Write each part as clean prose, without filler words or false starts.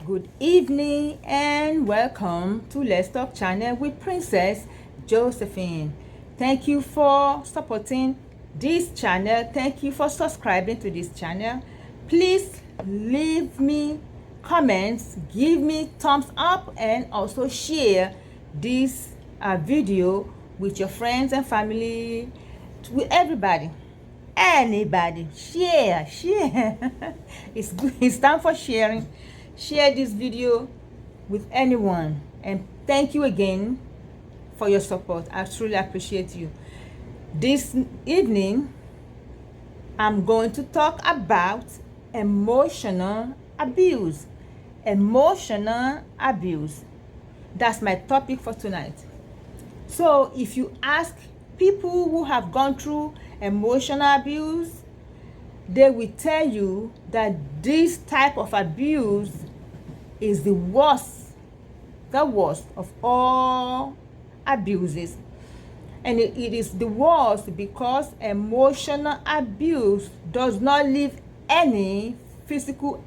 Good evening and welcome to Let's Talk channel with Princess Josephine. Thank you for supporting this channel. Thank you for subscribing to this channel. Please leave me comments, give me thumbs up, and also share this video with your friends and family, with everybody. Anybody share. It's good. It's time for sharing. Share this video with anyone, and thank you again for your support. I truly appreciate you. This evening I'm going to talk about emotional abuse. Emotional abuse, that's my topic for tonight. So if you ask people who have gone through emotional abuse, they will tell you that this type of abuse is the worst of all abuses. And it is the worst because emotional abuse does not leave any physical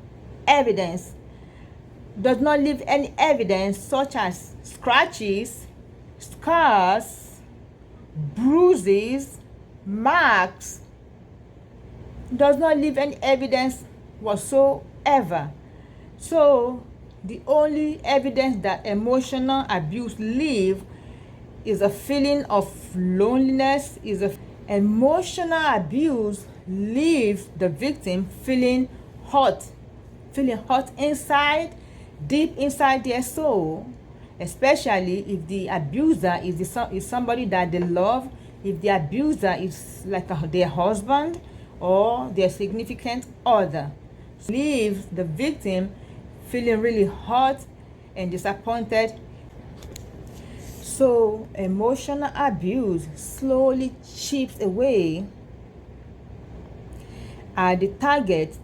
evidence, such as scratches, scars, bruises, marks. Does not leave any evidence whatsoever. So the only evidence that emotional abuse leave is a feeling of loneliness. Emotional abuse leaves the victim feeling hot inside, deep inside their soul, especially if the abuser is somebody that they love. If the abuser is like their husband or their significant other, leaves the victim feeling really hurt and disappointed. So emotional abuse slowly chips away at the target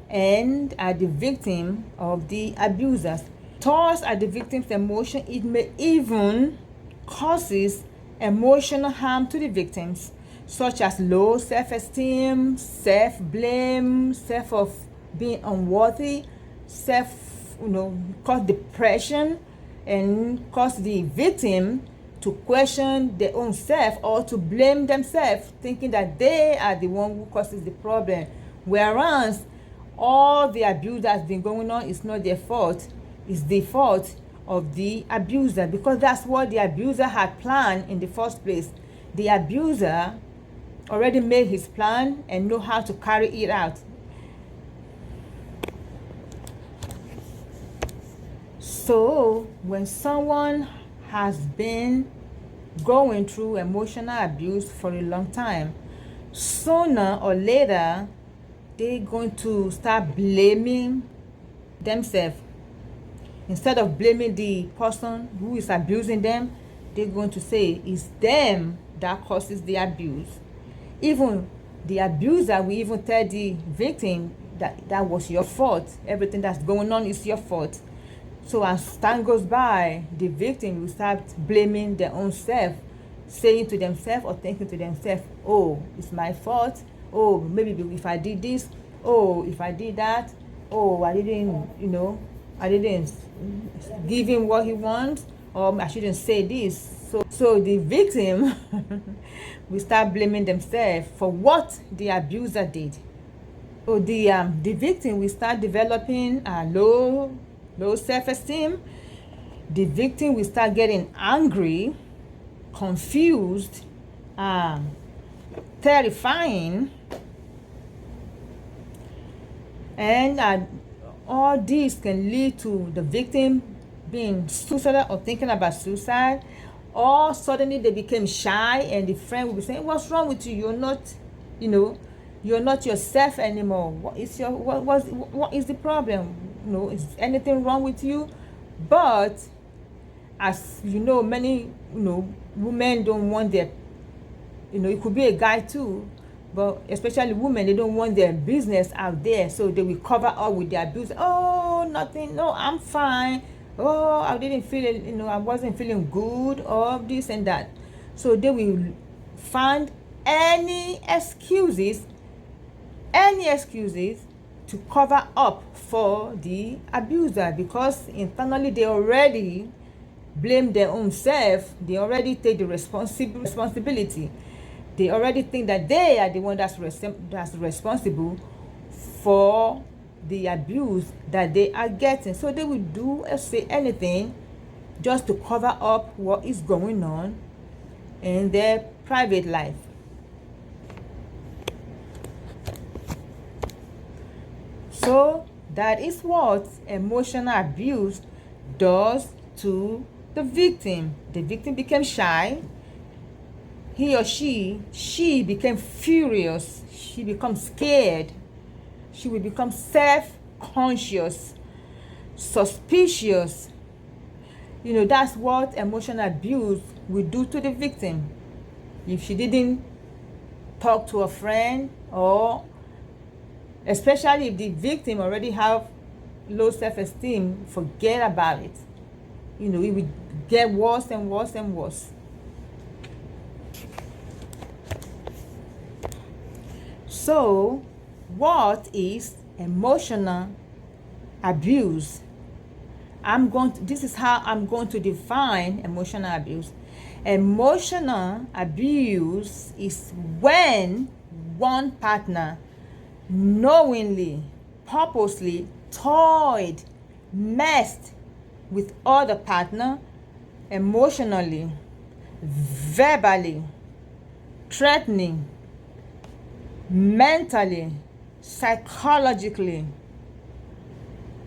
and at the victim of the abusers. Towards at the victim's emotion, it may even causes emotional harm to the victims, such as low self-esteem, self-blame, self of being unworthy, cause depression, and cause the victim to question their own self or to blame themselves, thinking that they are the one who causes the problem, whereas all the abuse that's been going on is not their fault. It's the fault of the abuser, because that's what the abuser had planned in the first place. The abuser already made his plan and know how to carry it out. So when someone has been going through emotional abuse for a long time, sooner or later they're going to start blaming themselves. Instead of blaming the person who is abusing them, they're going to say it's them that causes the abuse. Even the abuser will even tell the victim that was your fault. Everything that's going on is your fault. So as time goes by, the victim will start blaming their own self, saying to themselves or thinking to themselves, oh, it's my fault. Oh, maybe if I did this. Oh, if I did that. Oh, I didn't give him what he wants, or I shouldn't say this. So the victim will start blaming themselves for what the abuser did. So the victim will start developing low self-esteem. The victim will start getting angry, confused, terrifying, and all these can lead to the victim being suicidal or thinking about suicide. Or suddenly they became shy, and the friend will be saying, what's wrong with you? You're not yourself anymore. What is the problem? Is anything wrong with you? But as you know, many women don't want their, it could be a guy too, but especially women, they don't want their business out there, so they will cover up with their abuse. Oh, nothing, no, I'm fine. Oh, I didn't feel it, I wasn't feeling good, or this and that. So they will find any excuses to cover up for the abuser, because internally they already blame their own self. They already take the responsibility. They already think that they are the one that's responsible for the abuse that they are getting. So they will do or say anything just to cover up what is going on in their private life. So that is what emotional abuse does to the victim. The victim became shy. He or she became furious. She becomes scared. She will become self-conscious, suspicious. You know, that's what emotional abuse will do to the victim. If she didn't talk to a friend, or especially if the victim already have low self-esteem, forget about it. You know, it will get worse and worse and worse. So, what is emotional abuse? This is how I'm going to define emotional abuse. Emotional abuse is when one partner knowingly, purposely toyed, messed with other partner emotionally, verbally, threatening, mentally, psychologically,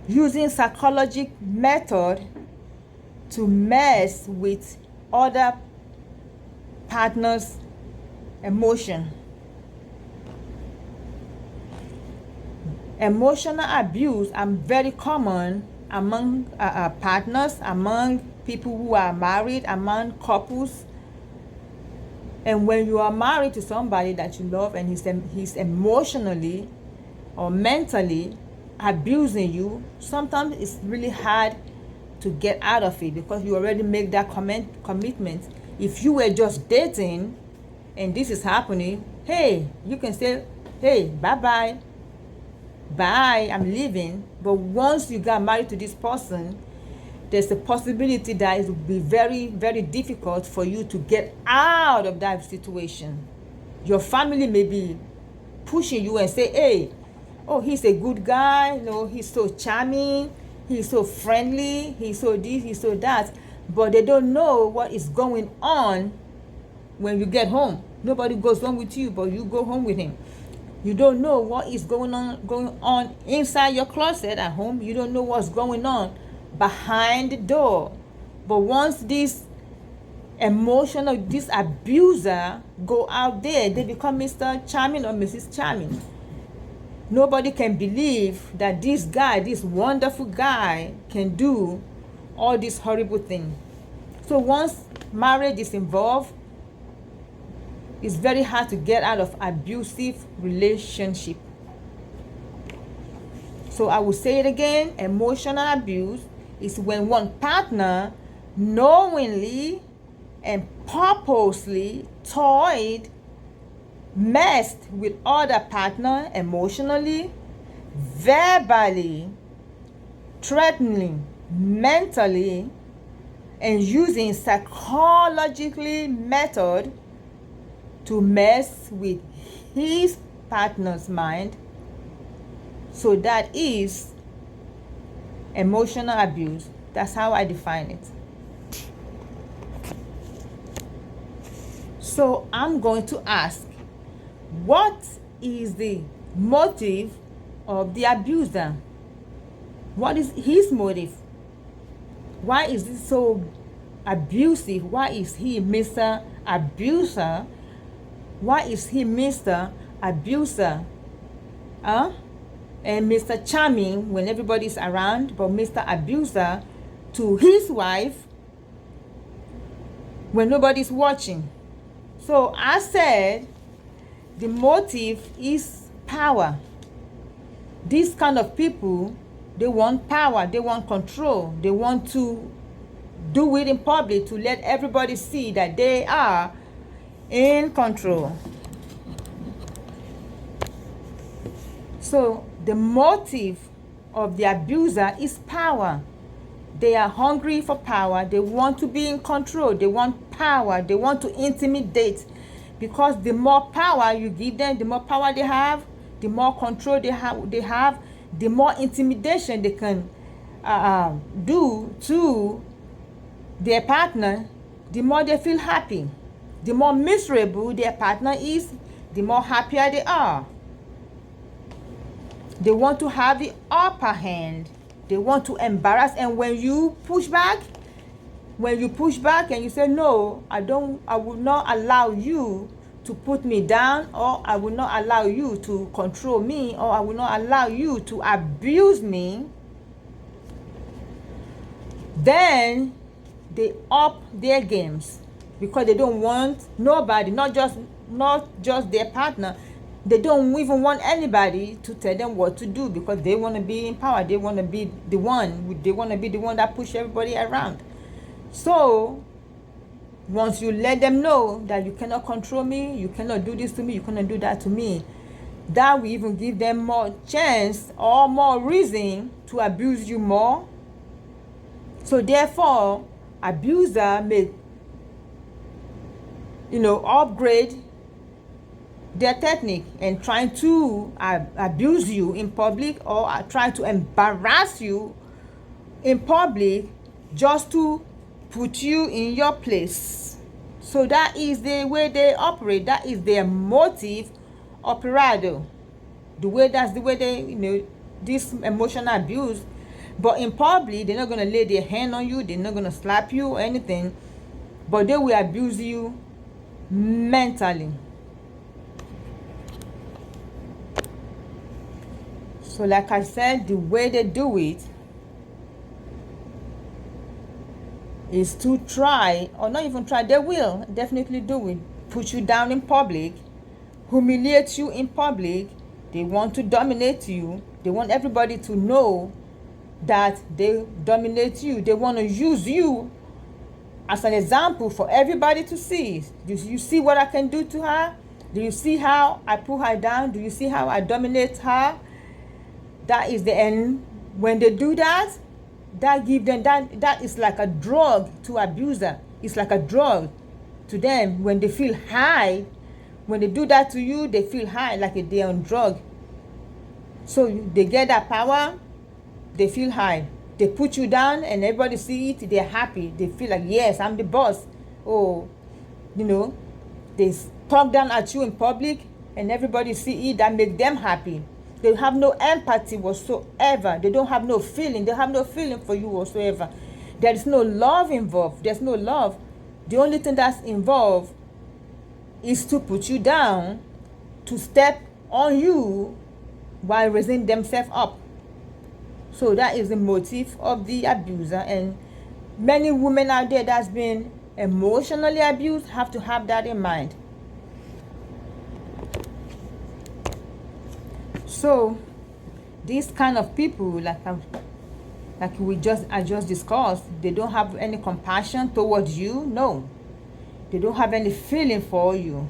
using psychological method to mess with other partners' emotion. Emotional abuse are very common among partners, among people who are married, among couples. And when you are married to somebody that you love and he's emotionally or mentally abusing you, sometimes it's really hard to get out of it, because you already make that commitment. If you were just dating and this is happening, hey, you can say, hey, bye, I'm leaving. But once you got married to this person, there's a possibility that it will be very, very difficult for you to get out of that situation. Your family may be pushing you and say, hey, oh, he's a good guy, no, he's so charming, he's so friendly, he's so this, he's so that. But they don't know what is going on when you get home. Nobody goes home with you, but you go home with him. You don't know what is going on inside your closet at home. You don't know what's going on behind the door. But once this abuser go out there, they become Mr. Charming or Mrs. Charming. Nobody can believe that this guy, this wonderful guy, can do all these horrible things. So once marriage is involved, it's very hard to get out of abusive relationship. So I will say it again, emotional abuse is when one partner knowingly and purposely toyed, messed with other partner emotionally, verbally, threatening, mentally, and using psychologically method to mess with his partner's mind. So that is emotional abuse. That's how I define it. So I'm going to ask, what is the motive of the abuser? What is his motive? Why is it so abusive? Why is he Mr. Abuser? Why is he Mr. Abuser? And Mr. Charming when everybody's around, but Mr. Abuser to his wife when nobody's watching. So I said the motive is power. These kind of people, they want power, they want control, they want to do it in public to let everybody see that they are in control. So The motive of the abuser is power. They are hungry for power. They want to be in control. They want power. They want to intimidate, because the more power you give them, the more power they have, the more control they have, the more intimidation they can do to their partner, the more they feel happy. The more miserable their partner is, the more happier they are. They want to have the upper hand. They want to embarrass. And when you push back and you say, no, I will not allow you to put me down, or I will not allow you to control me, or I will not allow you to abuse me, then they up their games, because they don't want nobody, not just their partner. They don't even want anybody to tell them what to do, because they want to be in power. They want to be the one. They want to be the one that push everybody around. So once you let them know that you cannot control me, you cannot do this to me, you cannot do that to me, that will even give them more chance or more reason to abuse you more. So therefore, abuser may, upgrade their technique and trying to abuse you in public, or try to embarrass you in public just to put you in your place. So that is the way they operate. That is their motive operandi. That's the way they, this emotional abuse. But in public, they're not going to lay their hand on you. They're not going to slap you or anything. But they will abuse you mentally. So like I said, the way they do it is to try, or not even try, they will definitely do it, put you down in public, humiliate you in public. They want to dominate you. They want everybody to know that they dominate you. They want to use you as an example for everybody to see. Do you see what I can do to her? Do you see how I put her down? Do you see how I dominate her? That is the end. When they do that, that give them that is like a drug to abuser. It's like a drug to them. When they feel high, when they do that to you, they feel high, like they're on drug. So they get that power, they feel high. They put you down and everybody see it, they're happy. They feel like, yes, I'm the boss. Oh, they talk down at you in public and everybody see it, that make them happy. They have no empathy whatsoever. They don't have no feeling. They have no feeling for you whatsoever. There is no love involved. There's no love. The only thing that's involved is to put you down, to step on you while raising themselves up. So that is the motive of the abuser. And many women out there that's been emotionally abused have to have that in mind. So these kind of people, I just discussed, they don't have any compassion towards you. No, they don't have any feeling for you.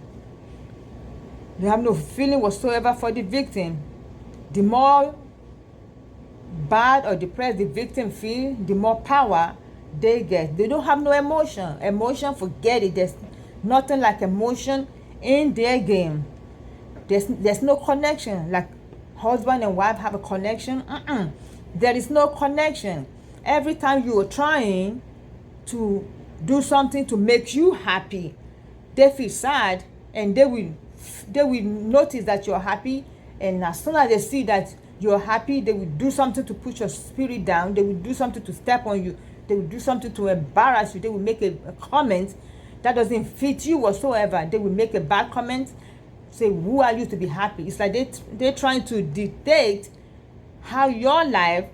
They have no feeling whatsoever for the victim. The more bad or depressed the victim feels, the more power they get. They don't have no emotion. Emotion, forget it. There's nothing like emotion in their game. There's no connection. Like husband and wife have a connection. There is no connection. Every time you are trying to do something to make you happy, they feel sad, and they will notice that you're happy, and as soon as they see that you're happy, they will do something to put your spirit down. They will do something to step on you. They will do something to embarrass you. They will make a comment that doesn't fit you whatsoever. They will make a bad comment, say, who are you to be happy? It's like they're trying to dictate how your life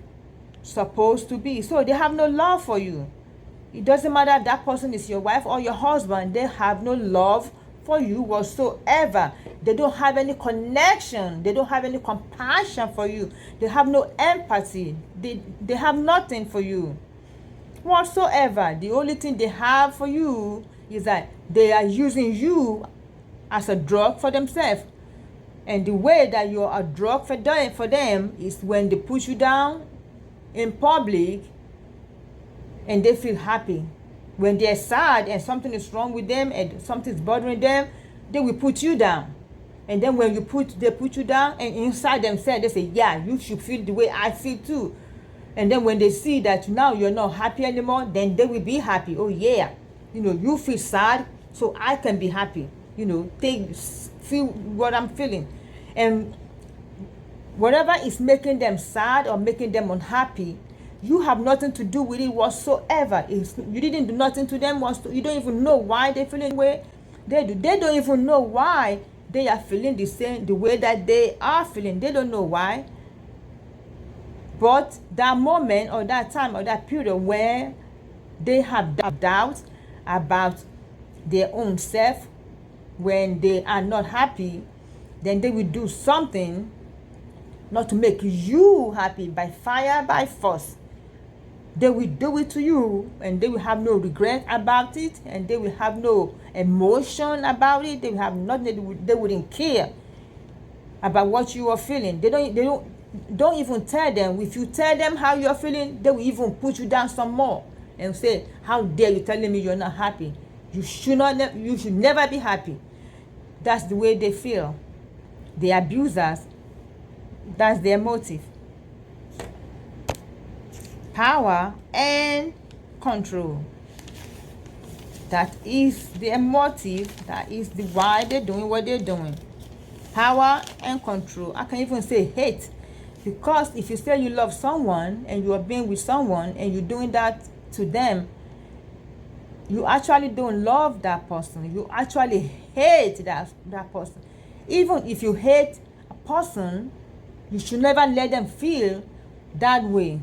supposed to be. So they have no love for you. It doesn't matter if that person is your wife or your husband. They have no love for you whatsoever. They don't have any connection. They don't have any compassion for you. They have no empathy. They have nothing for you whatsoever. The only thing they have for you is that they are using you as a drug for themselves. And the way that you're a drug for them is when they put you down in public and they feel happy. When they're sad and something is wrong with them and something's bothering them, they will put you down. And then when they put you down, and inside themselves they say, yeah, you should feel the way I feel too. And then when they see that now you're not happy anymore, then they will be happy. Oh yeah, you feel sad, so I can be happy. Feel what I'm feeling. And whatever is making them sad or making them unhappy, you have nothing to do with it whatsoever. You didn't do nothing to them. You don't even know why they're feeling the way they do. They don't even know why they are feeling the way that they are feeling. They don't know why. But that moment or that time or that period where they have doubts about their own self, when they are not happy, then they will do something not to make you happy, by fire, by force. They will do it to you, and they will have no regret about it, and they will have no emotion about it. They will have nothing. They wouldn't care about what you are feeling. They don't even tell them. If you tell them how you're feeling, they will even put you down some more and say, how dare you telling me you're not happy? You should never be happy. That's the way they feel. The abusers, that's their motive. Power and control. That is their motive. That is the why they're doing what they're doing. Power and control. I can even say hate. Because if you say you love someone and you are being with someone and you're doing that to them, you actually don't love that person. You actually hate that person. Even if you hate a person, you should never let them feel that way.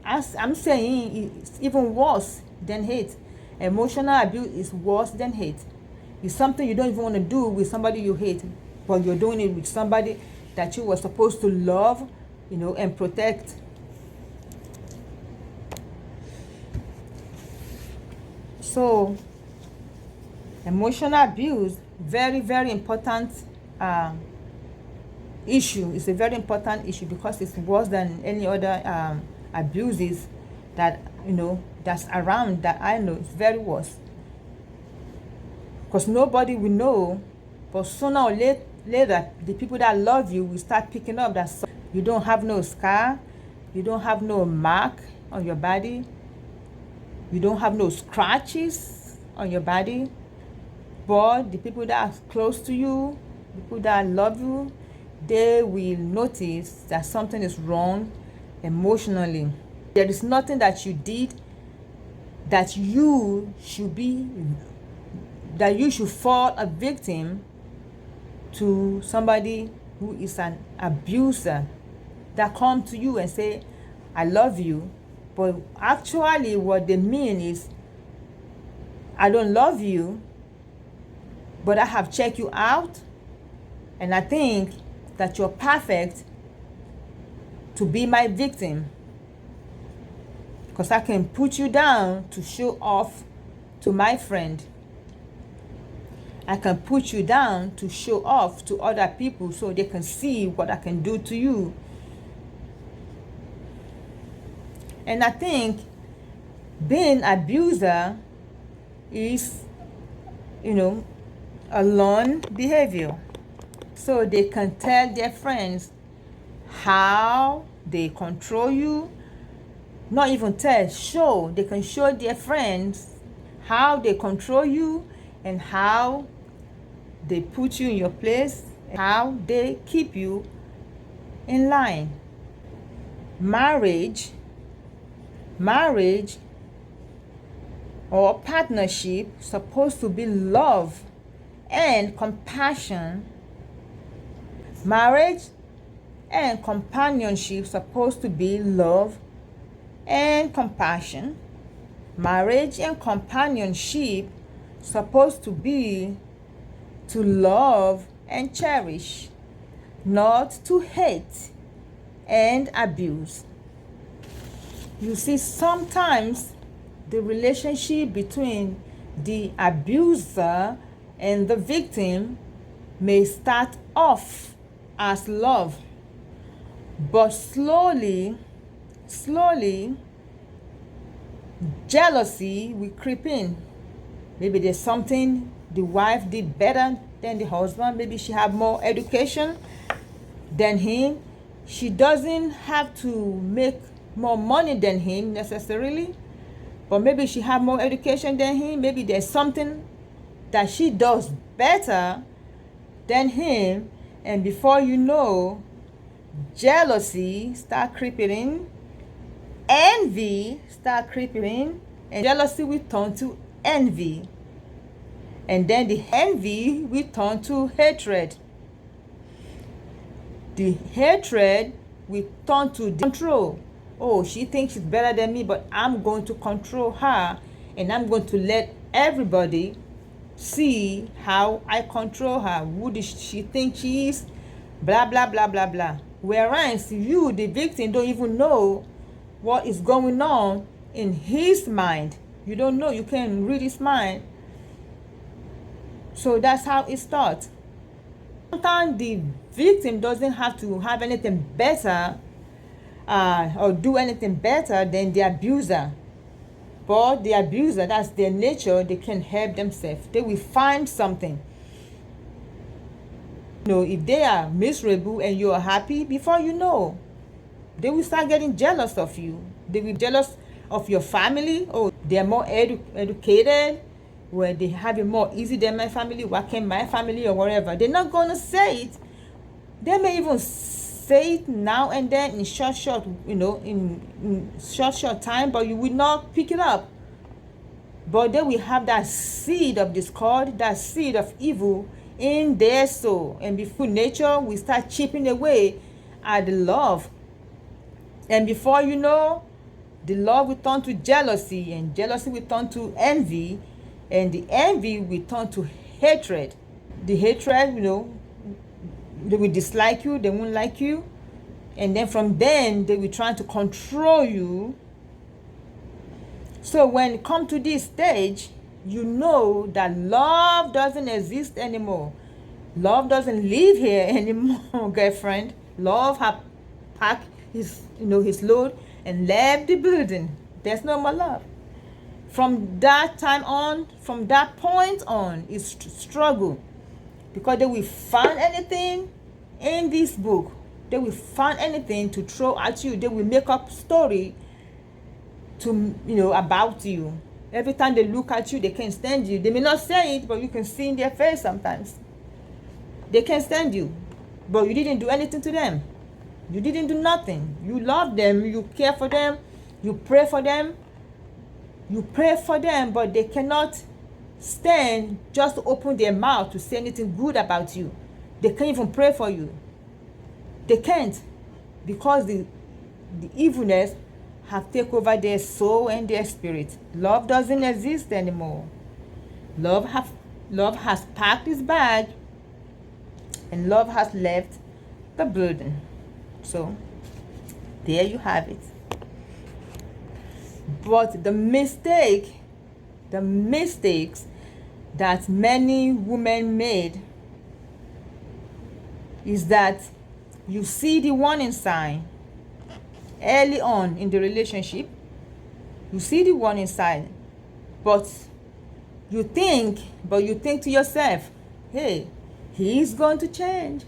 As I'm saying, it's even worse than hate. Emotional abuse is worse than hate. It's something you don't even want to do with somebody you hate, but you're doing it with somebody that you were supposed to love, and protect. So, emotional abuse, very, very important issue. It's a very important issue because it's worse than any other abuses that that's around, that I know. It's very worse because nobody will know, but sooner or later the people that love you will start picking up that you don't have no scar, you don't have no mark on your body, you don't have no scratches on your body, but the people that are close to you, the people that love you, they will notice that something is wrong emotionally. There is nothing that you did that you should fall a victim to somebody who is an abuser, that come to you and say, I love you, but actually what they mean is, I don't love you, but I have checked you out and I think that you're perfect to be my victim, because I can put you down to show off to my friend. I can put you down to show off to other people so they can see what I can do to you. And I think being an abuser is, a learned behavior. So they can tell their friends how they control you. Not even tell, show. They can show their friends how they control you and how they put you in your place, how they keep you in line. Marriage or partnership supposed to be love and compassion. Marriage and companionship supposed to be love and compassion. Marriage and companionship supposed to be to love and cherish, not to hate and abuse. You see, sometimes the relationship between the abuser and the victim may start off as love. But slowly, jealousy will creep in. Maybe there's something the wife did better than the husband. Maybe she have more education than him. She doesn't have to make more money than him necessarily, but maybe she have more education than him. Maybe there's something that she does better than him, and before you know, jealousy start creeping in, envy start creeping in, and jealousy will turn to envy, and then the envy will turn to hatred. The hatred will turn to control. Oh, she thinks she's better than me, but I'm going to control her, and I'm going to let everybody see how I control her. Who does she think she is? Blah, blah, blah, blah, blah. Whereas you, the victim, don't even know what is going on in his mind. You don't know. You can't read his mind. So that's how it starts. Sometimes the victim doesn't have to have anything better or do anything better than the abuser. But the abuser, that's their nature, they can help themselves. They will find something. You know, if they are miserable and you are happy, before you know, they will start getting jealous of you. They will be jealous of your family. Oh, they are more educated, where they have it more easy than my family. Why can't my family or whatever? They're not going to say it. They may even say it now and then in short, in short time, but you will not pick it up. But they will have that seed of discord, that seed of evil in their soul. And before nature will start chipping away at the love. And before you know, the love will turn to jealousy, and jealousy will turn to envy, and the envy will turn to hatred. The hatred, they will dislike you, they won't like you. And then from then, they will try to control you. So when it comes to this stage, you know that love doesn't exist anymore. Love doesn't live here anymore, girlfriend. Love has packed his load and left the building. There's no more love. From that time on, from that point on, it's struggle. Because they will find anything in this book. They will find anything to throw at you. They will make up story to about you. Every time they look at you, they can't stand you. They may not say it, but you can see in their face sometimes. They can't stand you, but you didn't do anything to them. You didn't do nothing. You love them, you care for them, you pray for them. You pray for them, but they cannot stand just to open their mouth to say anything good about you. They can't even pray for you. They can't, because the evilness have taken over their soul and their spirit. Love doesn't exist anymore. Love has packed its bag, and love has left the building. So there you have it. But the mistakes that many women made is that you see the warning sign early on in the relationship. You see the warning sign, but you think to yourself, hey, he's going to change.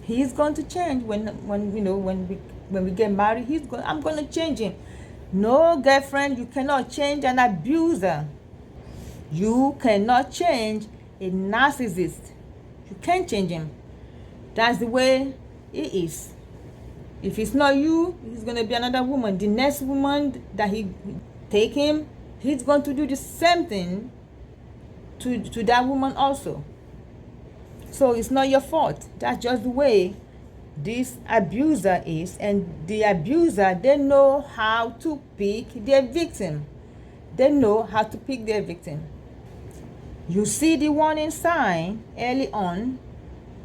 He's going to change when we get married. I'm going to change him. No, girlfriend, you cannot change an abuser. You cannot change a narcissist. You can't change him. That's the way it is. If it's not you, it's going to be another woman. The next woman that he take him, he's going to do the same thing to that woman also. So it's not your fault. That's just the way this abuser is. And the abuser, they know how to pick their victim. They know how to pick their victim. You see the warning sign early on,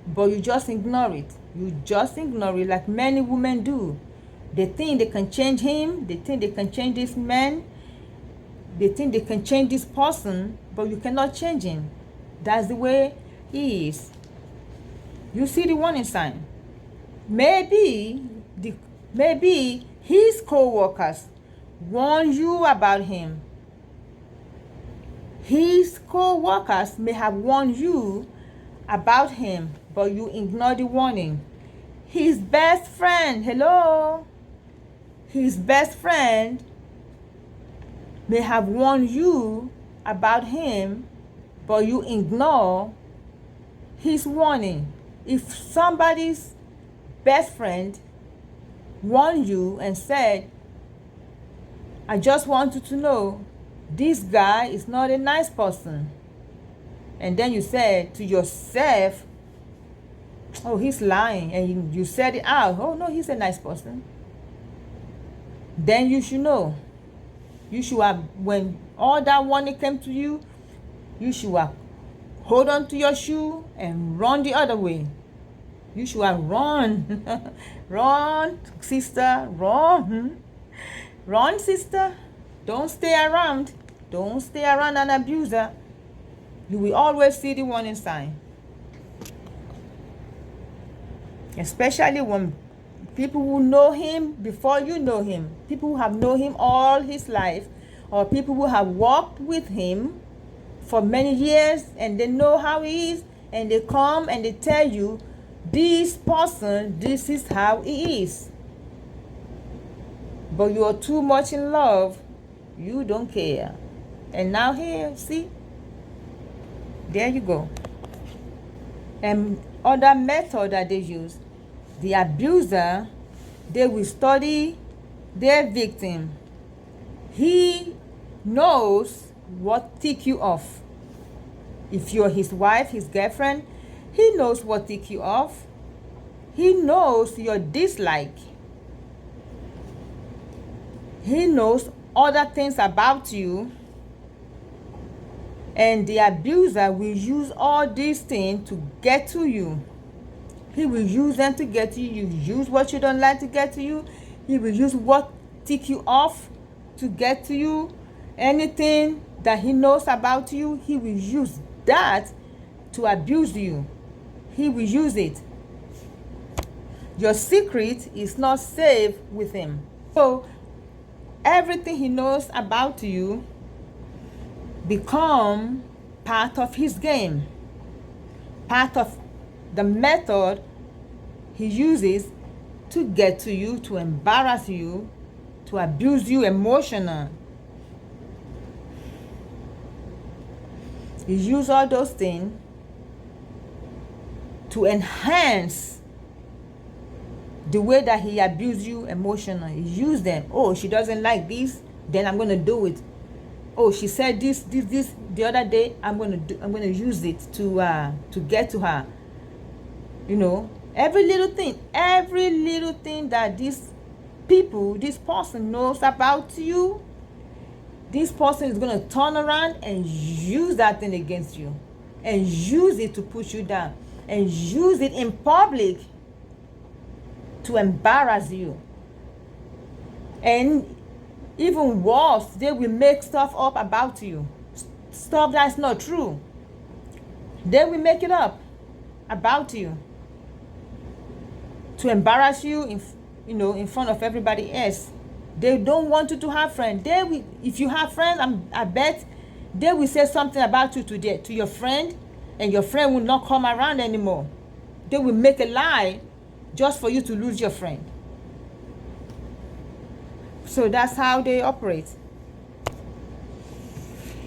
but you just ignore it. You just ignore it like many women do. They think they can change him. They think they can change this man. They think they can change this person, but you cannot change him. That's the way he is. You see the warning sign. Maybe the maybe his co-workers warn you about him. His co-workers may have warned you about him, but you ignore the warning. His best friend, hello, his best friend may have warned you about him, but you ignore his warning. If somebody's best friend warned you and said, I just want you to know this guy is not a nice person, and then you said to yourself, oh, he's lying, and you said it out, oh no, he's a nice person, then you should know. You should have, when all that warning came to you, you should have hold on to your shoe and run the other way. You should have run. Run, sister, run. Run, sister. Don't stay around. Don't stay around an abuser. You will always see the warning sign. Especially when people who know him before you know him, people who have known him all his life, or people who have walked with him for many years and they know how he is, and they come and they tell you, this person, this is how he is. But you are too much in love, you don't care. And now here, see, there you go. And other method that they use, the abuser, they will study their victim. He knows what tick you off. If you're his wife, his girlfriend, he knows what tick you off. He knows your dislike. He knows other things about you. And the abuser will use all these things to get to you. He will use them to get to you. You use what you don't like to get to you. He will use what tick you off to get to you. Anything that he knows about you, he will use that to abuse you. He will use it. Your secret is not safe with him. So everything he knows about you become part of his game, part of the method he uses to get to you, to embarrass you, to abuse you emotionally. He uses all those things to enhance the way that he abused you emotionally. He used them. Oh, she doesn't like this, then I'm going to do it. Oh, she said this the other day, I'm going to use it to get to her. You know, every little thing that this person knows about you, this person is going to turn around and use that thing against you, and use it to push you down, and use it in public to embarrass you. And even worse, they will make stuff up about you, stuff that's not true. They will make it up about you to embarrass you in front of everybody else. They don't want you to have friends. They will, if you have friends, I bet they will say something about you to your friend, and your friend will not come around anymore. They will make a lie just for you to lose your friend. So that's how they operate.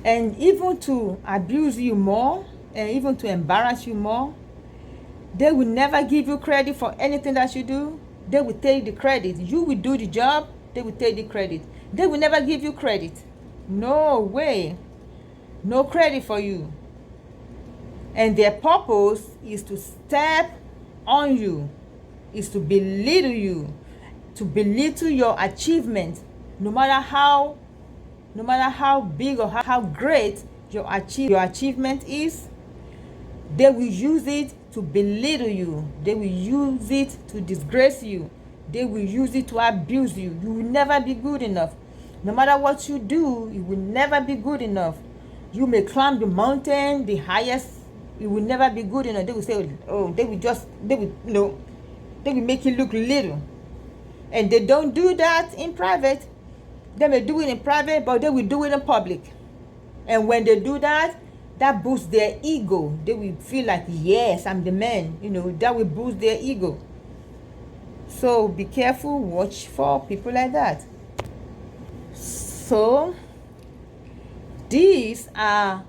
And even to abuse you more, and even to embarrass you more, they will never give you credit for anything that you do. They will take the credit. You will do the job, they will take the credit. They will never give you credit. No way. No credit for you. And their purpose is to step on you, is to belittle you, to belittle your achievement, no matter how big or how great your achievement is. They will use it to belittle you. They will use it to disgrace you. They will use it to abuse you. You will never be good enough. No matter what you do, you will never be good enough. You may climb the mountain, the highest, you will never be good enough. They will say, oh, they will They will make you look little. And they don't do that in private. They may do it in private, but they will do it in public. And when they do that, that boosts their ego. They will feel like, yes, I'm the man. That will boost their ego. So be careful, watch for people like that. So these are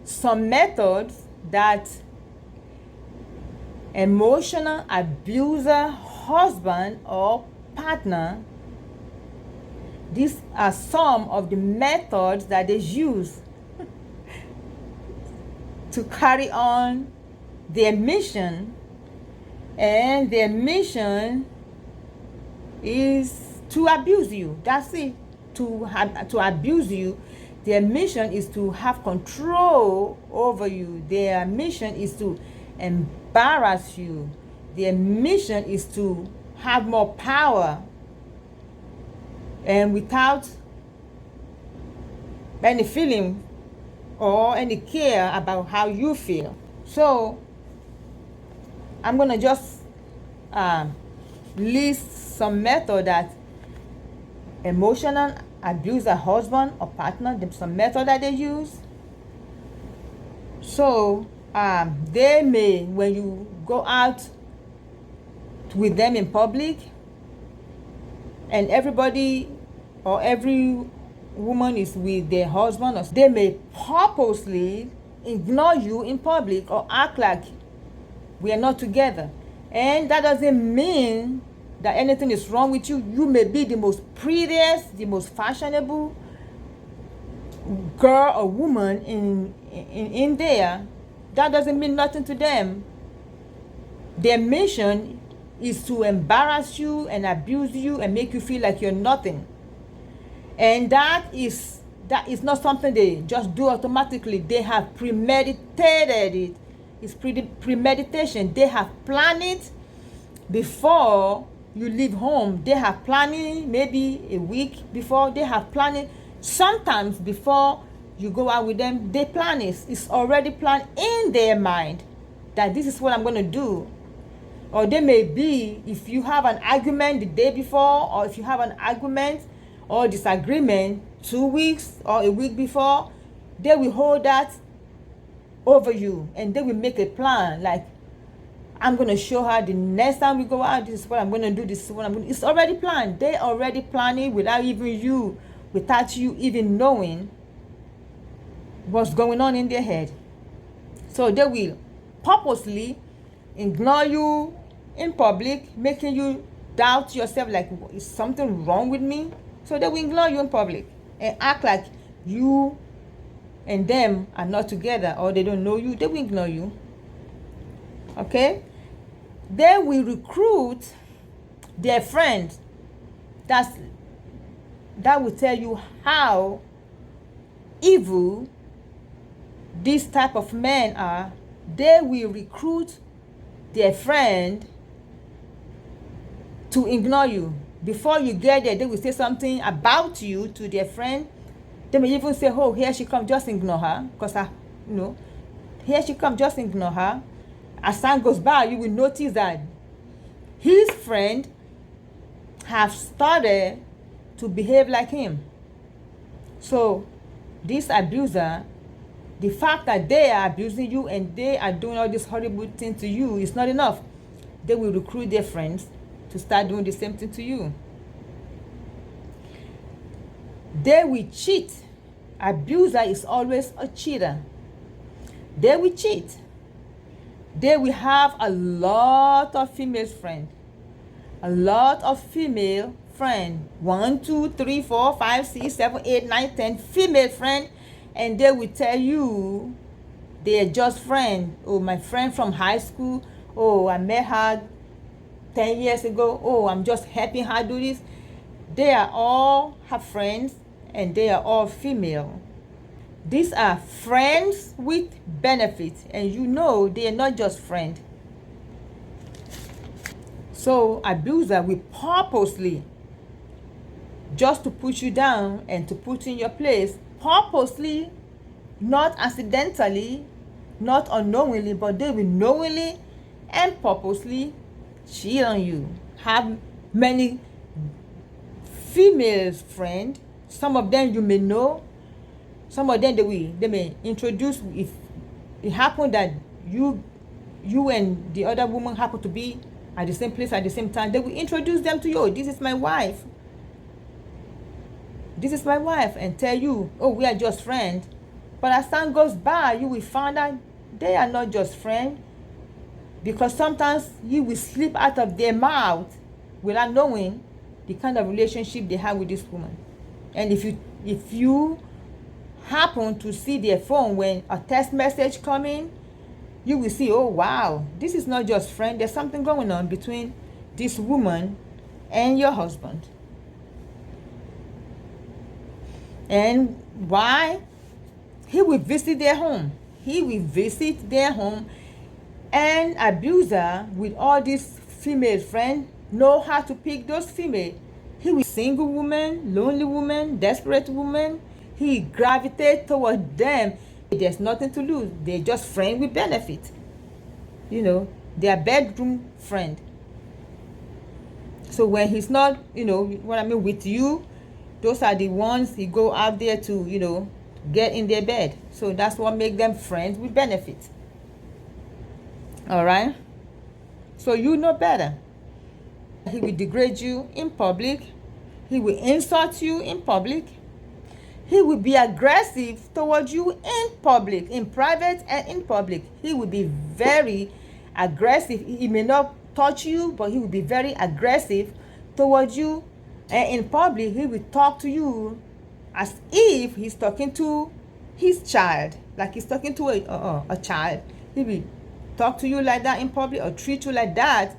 some methods that emotional abuser husband or partner, these are some of the methods that they use to carry on their mission. And their mission is to abuse you. That's it. To abuse you. Their mission is to have control over you. Their mission is to embarrass you. Their mission is to have more power, and without any feeling or any care about how you feel. So I'm gonna just list some method that emotional abuser husband or partner, some method that they use. So they may, when you go out with them in public, and everybody or every woman is with their husband, or they may purposely ignore you in public or act like we are not together. And that doesn't mean that anything is wrong with you. You may be the most prettiest, the most fashionable girl or woman in there. That doesn't mean nothing to them. Their mission is to embarrass you and abuse you and make you feel like you're nothing. And that is not something they just do automatically. They have premeditated it. It's premeditation. They have planned it before you leave home. They have planned it maybe a week before. They have planned it sometimes before you go out with them. They plan it. It's already planned in their mind that this is what I'm going to do. Or they may be, if you have an argument the day before, or if you have an argument or disagreement 2 weeks or a week before, they will hold that over you, and they will make a plan like, I'm going to show her the next time we go out, this is what I'm going to do, this is what I'm going to do. It's already planned. They already planning without you even knowing what's going on in their head. So they will purposely ignore you in public, making you doubt yourself, like, is something wrong with me? So they will ignore you in public and act like you and them are not together, or they don't know you. They will ignore you. Okay? They will recruit their friends that will tell you how evil these type of men are. They will recruit their friend to ignore you. Before you get there, they will say something about you to their friend. They may even say, oh, here she comes, just ignore her. Because, here she comes, just ignore her. As time goes by, you will notice that his friend have started to behave like him. So this abuser, the fact that they are abusing you and they are doing all this horrible thing to you is not enough. They will recruit their friends to start doing the same thing to you. They will cheat. Abuser is always a cheater. They will cheat. They will have a lot of female friends. A lot of female friends. 1, 2, 3, 4, 5, 6, 7, 8, 9, 10 female friends. And they will tell you they are just friends. Oh, my friend from high school. Oh, I met her 10 years ago. Oh, I'm just helping her do this. They are all her friends, and they are all female. These are friends with benefits, and they are not just friends. So abuser will purposely, just to put you down and to put in your place, purposely, not accidentally, not unknowingly, but they will knowingly and purposely cheat on you, have many female friends. Some of them you may know, some of them they may introduce. If it happened that you and the other woman happen to be at the same place at the same time, they will introduce them to you. Oh, this is my wife, this is my wife, and tell you, oh, we are just friends. But as time goes by, you will find out they are not just friends, because sometimes you will slip out of their mouth without knowing the kind of relationship they have with this woman. And if you happen to see their phone when a text message come in, you will see, oh wow, this is not just friend, there's something going on between this woman and your husband. And why? He will visit their home. He will visit their home, and abuser with all these female friends know how to pick those female. He will single woman, lonely woman, desperate woman. He gravitate toward them. There's nothing to lose. They're just friend with benefit. You know, their bedroom friend. So when he's not, you know, what I mean, with you, those are the ones he go out there to, you know, get in their bed. So that's what make them friends with benefit. All right? So you know better. He will degrade you in public. He will insult you in public. He will be aggressive towards you in public, in private and in public. He will be very aggressive. He may not touch you, but he will be very aggressive towards you. And in public, he will talk to you as if he's talking to his child, like he's talking to a child. He will talk to you like that in public, or treat you like that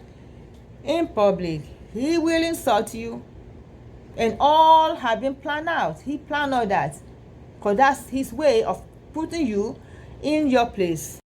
in public. He will insult you, and all have been planned out. He planned all that, because that's his way of putting you in your place.